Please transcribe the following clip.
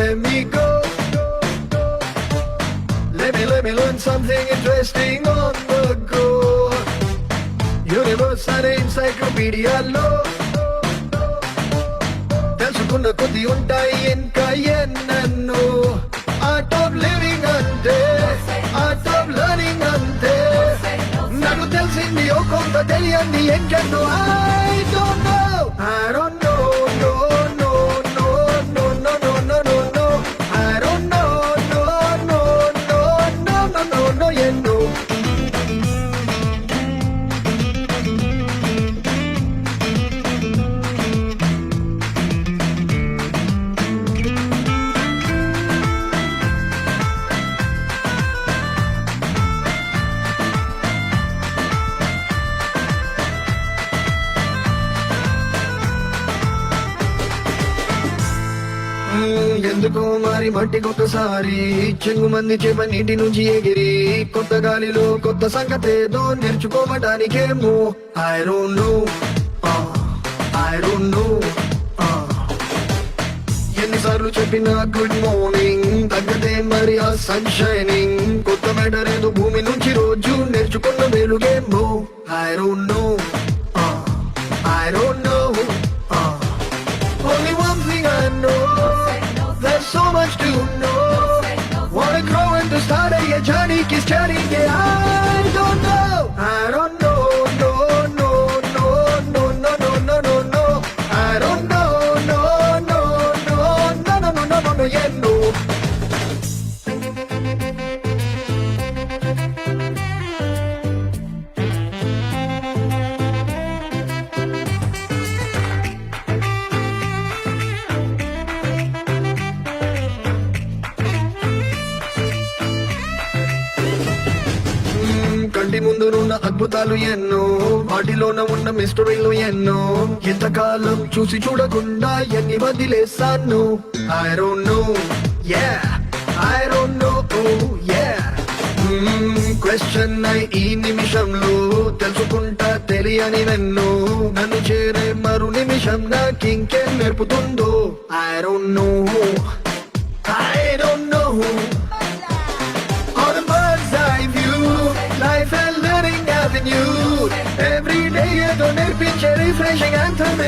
let me go. Let me learn something interesting on the go. Universe and encyclopedia లో తెలుసుకున్న కొద్ది ఉంటాయి ఇంకా ఎన్నెన్నో. Art of living అంటే art of learning అంతే. నాకు తెలిసింది ఓ కొంత తెలియంది ఎంకెన్నో. I don't know, I don't know, no, no, no, no, no, no, no, no, no. I don't know, no, no, no, no, no, no, no, ఎన్నో. ఎందుకో మరి మట్టికొకసారి చెంగు మంది చేప నీటి నుంచి ఎగిరి కొత్త గాలిలో కొత్త సంగతేదో నేర్చుకోవడానికేమో. I don't know, I don't know. ఎన్నిసార్లు చెప్పినా గుడ్ మార్నింగ్ తగ్గదే మరి ఆ సన్ షైనింగ్. కొత్త మ్యాటర్ ఏదో భూమి నుంచి రోజు నేర్చుకున్న వెలుగేమో. I don't know, I don't know. Only one thing I know, there's so much to know. Wanna grow and to start a journey keep starting. I don't know, I don't know, no, no, no, no, no, no, no, no, no. I don't know, no, no, no, no, no, no, no, no, no, yeah, no. కంటి ముందునున్న అద్భుతాలు ఎన్నో, వాటిలోన ఉన్న మిస్టరీలు ఎన్నో. ఎంతకాలం చూసి చూడకుండా ఎన్ని వదిలేసాను. I don't know, yeah, I don't know, oh yeah. Question అయి ఈ నిమిషంలో తెలుసుకుంటా తెలియని వెన్నో. నన్ను చేరే మరు నిమిషం నాకింకేం నేర్పుతుందో. I don't know, I don't know. On a bird's eye view, life and learning avenue. Every day ఏదో నేర్పించే refreshing anthem.